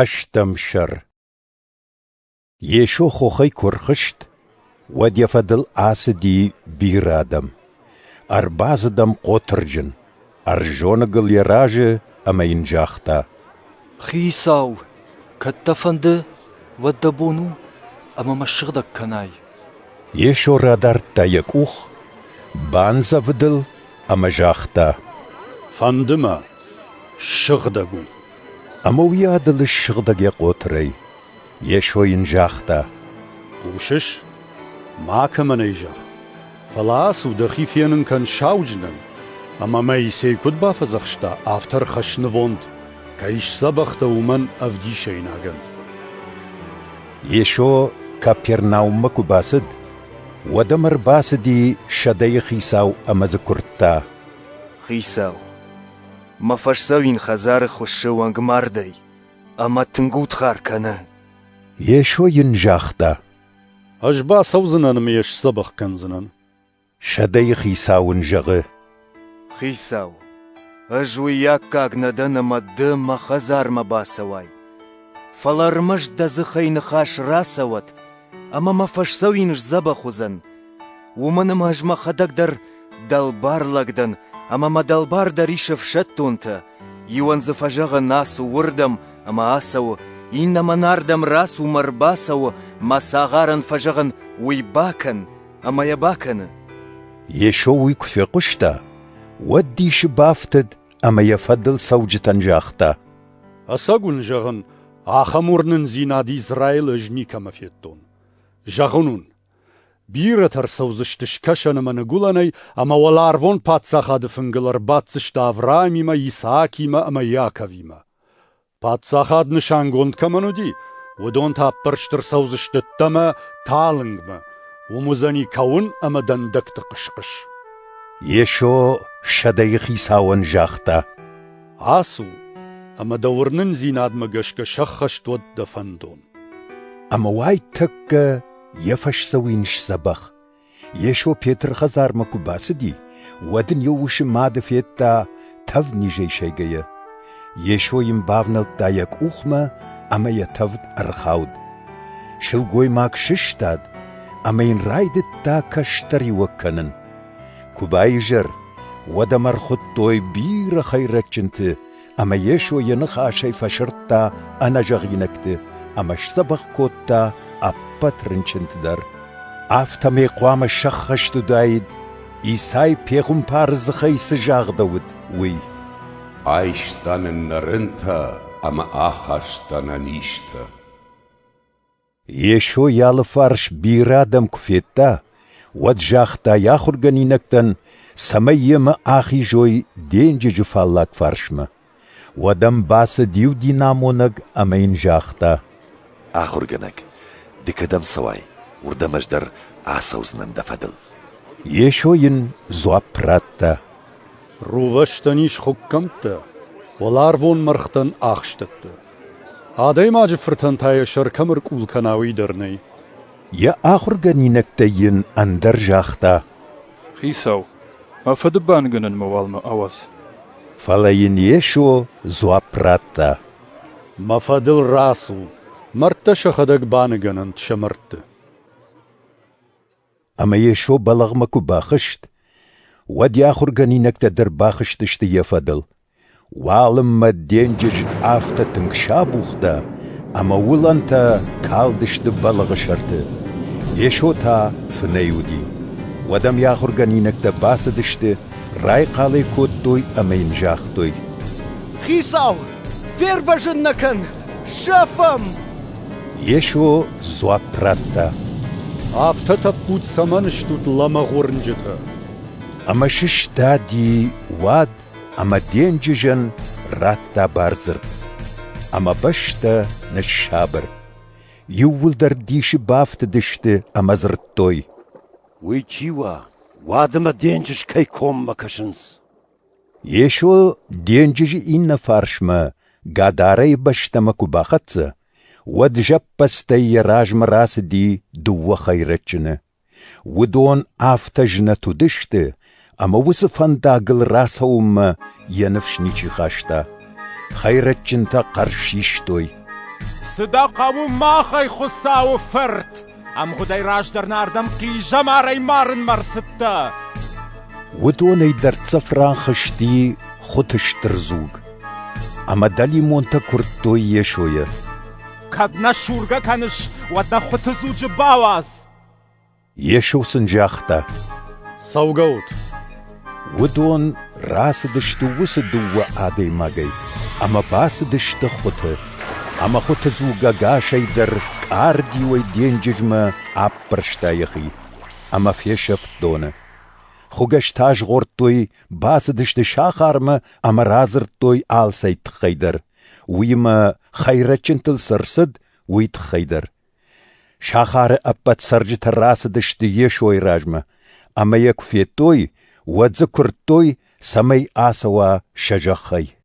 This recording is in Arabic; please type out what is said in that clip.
أشتم شر يشو خوخي كرخشت ود يفضل آسدي بيرادم أربازدم قوترجن أرجونقل يراج أما ينجاختا خيساو كتفند ودبونو أما مشغدك كناي يشو رادار تايكوخ بانزا فدل أما جاختا فندما شغدقو أما ويادل الشغدق يقوتري يشو ينجاختا قوشش ما كمان يجاخ فلاس ودخي فينن كان شاوجنن أما ما يسيكود بافزخشتا آفتر خشنووند كايش سبختا ومن أفدي شيناغن يشو كابيرناوم كوباسد ودمر باسدي شدي خيساو أما ذكرتا خيساو ما فشسوين خزار خوشو وانگ ماردي أما تنگوت خار كنا يشو ينجاختا أجبا سوزنن ميش سبخ كنزنن شدي خيساو نجغ خيساو أجوياك كاق ندن مدم ما خزار ما باسواي فلارمش دزخي نخاش راسوت أما ما فشسوينش زبخوزن ومن ماجما خدك در دلبار لقدن أما ما دلبار دريش فشتونتا يوان زفجغ ناس وردم أما آسو إنما ناردم راس ومرباسو ما ساغارن فجغن ويباكن أما يباكن يشو ويكفي قشتا ودي شبافتد أما يفضل سوجة نجاختا أساقون جغن آخمورنن زيناد إسرائيل أجني كما فيتون جغنون بيرتر سوزشتش كشن من قولاني أما والارفون باتساخاد فنگلر باتسشت أفرايمي ما يساكي ما أما ياكوي ما باتساخاد نشانگوند كمانو دي ودون تا برشتر سوزشت تما تالنگ ما ومزاني كون أما دندك تقشقش يشو شدي خيساو نجاختا آسو أما دورنن زيناد مگشك شخشت ود دفندون أما واي تك يفش سوينش سبخ يشو بيتر خزار مكو باسدي ودن يوش ماد فيتا تفني جي شيغية يشو يمبافنل دايك اوخما أما يتفد أرخاود شلقوي ماك ششتاد أما ينرايد تا كشتري وكنن كوبايجر ودمر خطوي بير خيرتشنت أما يشو ينخا شي فشرتا أنا جغينكت أما شسبخ كوتا أبترنشنت در آفتمي قوام الشخشت دايد إيساي بيغم بارز خيس جاغ داود وي Айштан النرنتا أما آخاشتان نيشتا يشو يالفارش بيرادم كفيتا ودجاختا ياخر غنينكتن سميما آخي جوي دينج جفالاك فارشما ودم باس ديو دينامونغ أمين جاختا آخر غنك دكدم سواي وردمج در آسوزنن دفدل يشو ين زوابراتا روشتنيش خكمت والارفون مرختن آخشتت آداي ما جفرتن تاي شركمر قول كناوي درني يا آخر غنينكتا ين اندر جاختا خيساو ما فدبانگنن موالما أواز فلاين يشو زوابراتا ما فدل راسو مرتش خدق بانگنن شمرت أما يشو بلغمكو باخشت ودي آخر غنينكتا در باخشتشت يفضل وعلم ما دينجج آفتا تنكشابوختا أما ولانتا كالدشت بلغ شرت يشو تا فنيودي ودم ياخر غنينكتا باسدشت راي قالي كوتوي أما ينجاختوي خيساو فير بجنكن شافم يشو زوابراتا آفتتا بود سمنشتوت لما غورنجتا أما ششتادي واد أما دينججن راتا بارزر أما بشتا نشابر يوول در ديش بافت دشت أما زرتوي ويجيوا وادما دينجش كي كوم مكشنس يشو دينجج إن فارشما قاداري بشتا مكو باختزا ودجب بستي راج مراس دي دو خيرتجنا ودون آفتجنا تدشت أما وصفان داقل راسهم ينفشنيشي خاشتا خيرتجنتا قرشيشتوي صداقة وماخي خصا وفرت أم غدي راج در ناردم كي جماري مارن مرستا ودوني در صفران خشتي خطش ترزوگ اما دلی مونتا کرتوی یشویه كدنا شورغا كانش ودنا خطزوج باواز يشو سنجاختا سوغوت ودون راس دشتو وسدو وعادي ماغي اما باس دشت خطه اما خطه زوغا غاشي در كاردي ويدين ججما عبرشتا يخي اما في شفت دونه خوغش تاج غورتوي باس دشت شاخارما اما رازر توي آل سيت خيدر ويما خيرچنتل سرسد ويت خيدر شاخار أبت سرجت الراس دشتي يشوي راجمة أما يكفي توي وذكر توي سمي آسوا شجخي